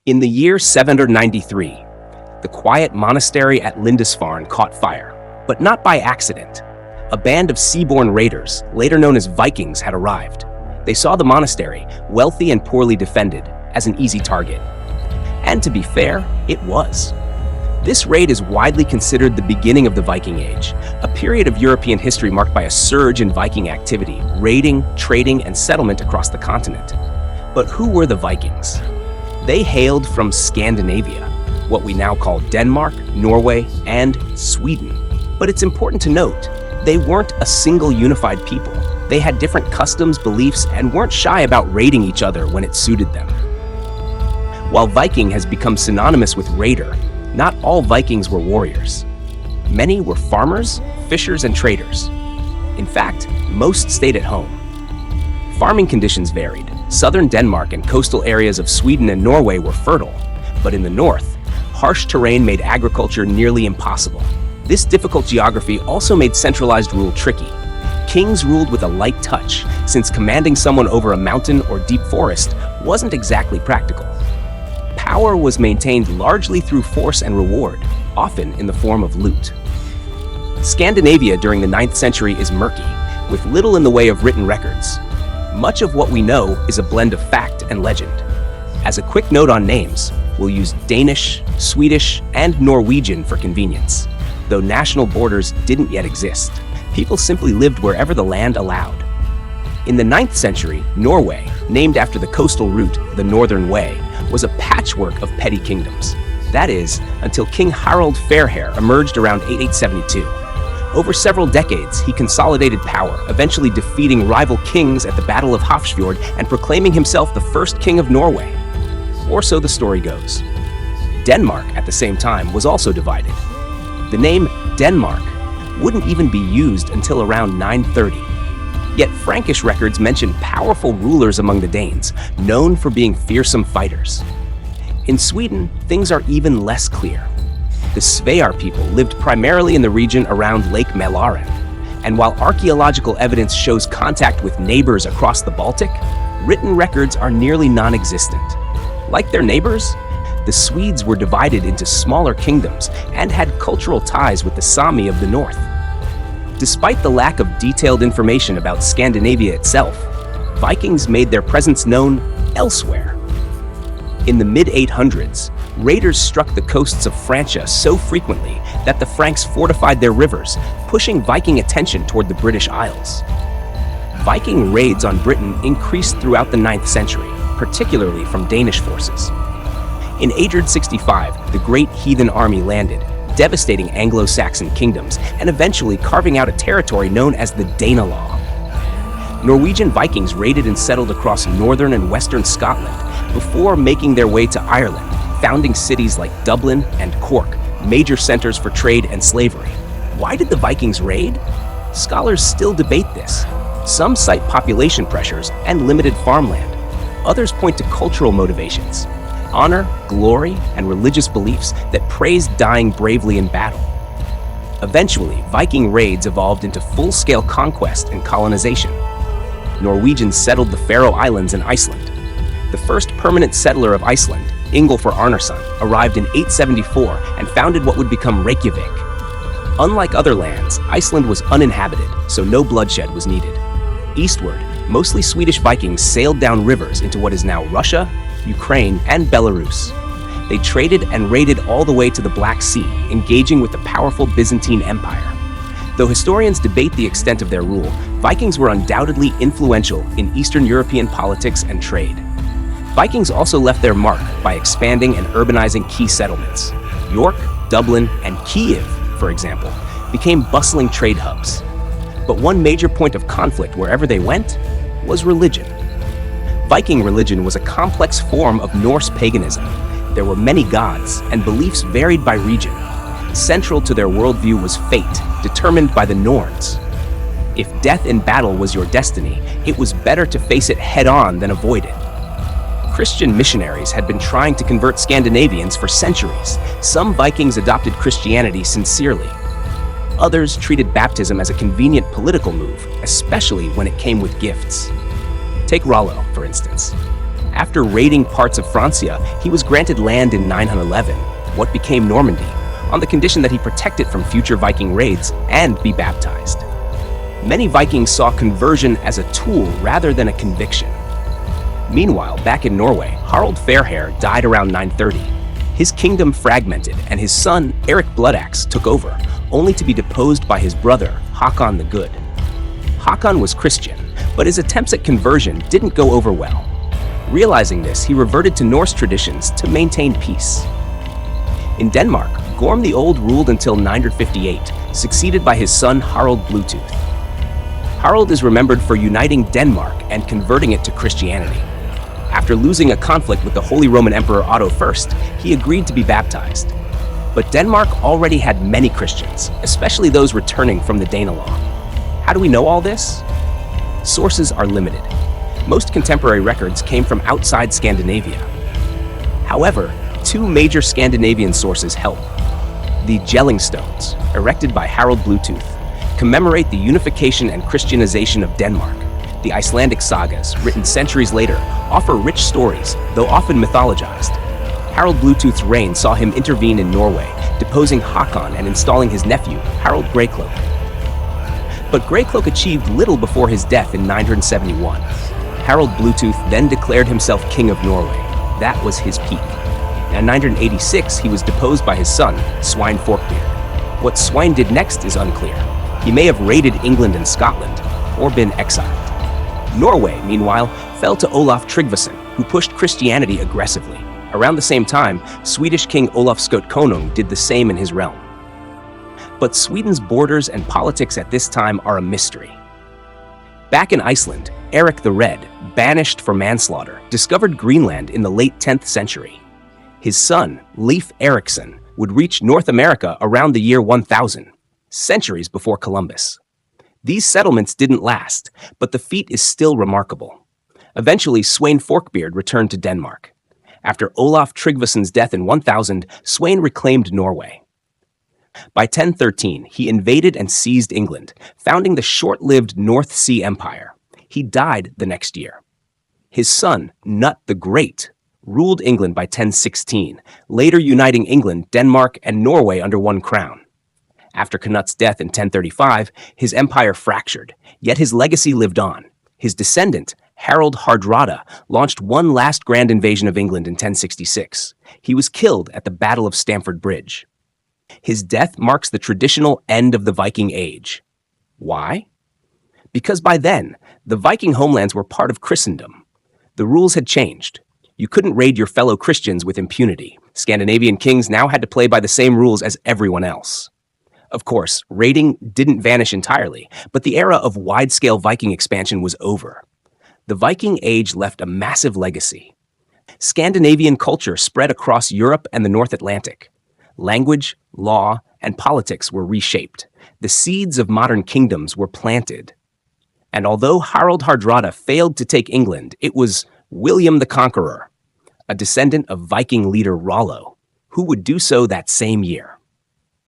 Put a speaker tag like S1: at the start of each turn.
S1: In the year 793, the quiet monastery at Lindisfarne caught fire, but not by accident. A band of sea-born raiders, later known as Vikings, had arrived. They saw the monastery, wealthy and poorly defended, as an easy target. And to be fair, it was. This raid is widely considered the beginning of the Viking Age, a period of European history marked by a surge in Viking activity, raiding, trading, and settlement across the continent. But who were the Vikings? They hailed from Scandinavia, what we now call Denmark, Norway, and Sweden. But it's important to note, they weren't a single unified people. They had different customs, beliefs, and weren't shy about raiding each other when it suited them. While Viking has become synonymous with raider, not all Vikings were warriors. Many were farmers, fishers, and traders. In fact, most stayed at home. Farming conditions varied. Southern Denmark and coastal areas of Sweden and Norway were fertile, but in the north, harsh terrain made agriculture nearly impossible. This difficult geography also made centralized rule tricky. Kings ruled with a light touch, since commanding someone over a mountain or deep forest wasn't exactly practical. Power was maintained largely through force and reward, often in the form of loot. Scandinavia during the 9th century is murky, with little in the way of written records. Much of what we know is a blend of fact and legend. As a quick note on names, we'll use Danish, Swedish, and Norwegian for convenience. Though national borders didn't yet exist, people simply lived wherever the land allowed. In the 9th century, Norway, named after the coastal route, the Northern Way, was a patchwork of petty kingdoms. That is, until King Harald Fairhair emerged around 8872. Over several decades, he consolidated power, eventually defeating rival kings at the Battle of Hafrsfjord and proclaiming himself the first king of Norway. Or so the story goes. Denmark, at the same time, was also divided. The name Denmark wouldn't even be used until around 930. Yet Frankish records mention powerful rulers among the Danes, known for being fearsome fighters. In Sweden, things are even less clear. The Svear people lived primarily in the region around Lake Mälaren, and while archaeological evidence shows contact with neighbors across the Baltic, written records are nearly non-existent. Like their neighbors, the Swedes were divided into smaller kingdoms and had cultural ties with the Sami of the north. Despite the lack of detailed information about Scandinavia itself, Vikings made their presence known elsewhere. In the mid-800s, raiders struck the coasts of Francia so frequently that the Franks fortified their rivers, pushing Viking attention toward the British Isles. Viking raids on Britain increased throughout the 9th century, particularly from Danish forces. In 865, the Great Heathen Army landed, devastating Anglo-Saxon kingdoms and eventually carving out a territory known as the Danelaw. Norwegian Vikings raided and settled across northern and western Scotland before making their way to Ireland, founding cities like Dublin and Cork, major centers for trade and slavery. Why did the Vikings raid? Scholars still debate this. Some cite population pressures and limited farmland. Others point to cultural motivations, honor, glory, and religious beliefs that praised dying bravely in battle. Eventually, Viking raids evolved into full-scale conquest and colonization. Norwegians settled the Faroe Islands and Iceland. The first permanent settler of Iceland, Ingolfur Arnarson, arrived in 874 and founded what would become Reykjavik. Unlike other lands, Iceland was uninhabited, so no bloodshed was needed. Eastward, mostly Swedish Vikings sailed down rivers into what is now Russia, Ukraine, and Belarus. They traded and raided all the way to the Black Sea, engaging with the powerful Byzantine Empire. Though historians debate the extent of their rule, Vikings were undoubtedly influential in Eastern European politics and trade. Vikings also left their mark by expanding and urbanizing key settlements. York, Dublin, and Kiev, for example, became bustling trade hubs. But one major point of conflict wherever they went was religion. Viking religion was a complex form of Norse paganism. There were many gods, and beliefs varied by region. Central to their worldview was fate, determined by the Norns. If death in battle was your destiny, it was better to face it head-on than avoid it. Christian missionaries had been trying to convert Scandinavians for centuries. Some Vikings adopted Christianity sincerely. Others treated baptism as a convenient political move, especially when it came with gifts. Take Rollo, for instance. After raiding parts of Francia, he was granted land in 911, what became Normandy, on the condition that he protect it from future Viking raids and be baptized. Many Vikings saw conversion as a tool rather than a conviction. Meanwhile, back in Norway, Harald Fairhair died around 930. His kingdom fragmented, and his son, Eric Bloodaxe, took over, only to be deposed by his brother, Hakon the Good. Hakon was Christian, but his attempts at conversion didn't go over well. Realizing this, he reverted to Norse traditions to maintain peace. In Denmark, Gorm the Old ruled until 958, succeeded by his son Harald Bluetooth. Harald is remembered for uniting Denmark and converting it to Christianity. After losing a conflict with the Holy Roman Emperor Otto I, he agreed to be baptized. But Denmark already had many Christians, especially those returning from the Danelaw. How do we know all this? Sources are limited. Most contemporary records came from outside Scandinavia. However, two major Scandinavian sources help. The Jellingstones, erected by Harald Bluetooth, commemorate the unification and Christianization of Denmark. The Icelandic sagas, written centuries later, offer rich stories, though often mythologized. Harald Bluetooth's reign saw him intervene in Norway, deposing Hakon and installing his nephew, Harald Greycloak. But Greycloak achieved little before his death in 971. Harald Bluetooth then declared himself King of Norway. That was his peak. In 986, he was deposed by his son, Svein Forkbeard. What Svein did next is unclear. He may have raided England and Scotland, or been exiled. Norway, meanwhile, fell to Olaf Tryggvason, who pushed Christianity aggressively. Around the same time, Swedish King Olaf Skotkonung did the same in his realm. But Sweden's borders and politics at this time are a mystery. Back in Iceland, Eric the Red, banished for manslaughter, discovered Greenland in the late 10th century. His son, Leif Erikson, would reach North America around the year 1000, centuries before Columbus. These settlements didn't last, but the feat is still remarkable. Eventually, Svein Forkbeard returned to Denmark. After Olaf Tryggvason's death in 1000, Svein reclaimed Norway. By 1013, he invaded and seized England, founding the short-lived North Sea Empire. He died the next year. His son, Knut the Great, ruled England by 1016, later uniting England, Denmark, and Norway under one crown. After Knut's death in 1035, his empire fractured, yet his legacy lived on. His descendant, Harald Hardrada, launched one last grand invasion of England in 1066. He was killed at the Battle of Stamford Bridge. His death marks the traditional end of the Viking Age. Why? Because by then, the Viking homelands were part of Christendom. The rules had changed. You couldn't raid your fellow Christians with impunity. Scandinavian kings now had to play by the same rules as everyone else. Of course, raiding didn't vanish entirely, but the era of wide-scale Viking expansion was over. The Viking Age left a massive legacy. Scandinavian culture spread across Europe and the North Atlantic. Language, law, and politics were reshaped. The seeds of modern kingdoms were planted. And although Harald Hardrada failed to take England, it was William the Conqueror, a descendant of Viking leader Rollo, who would do so that same year.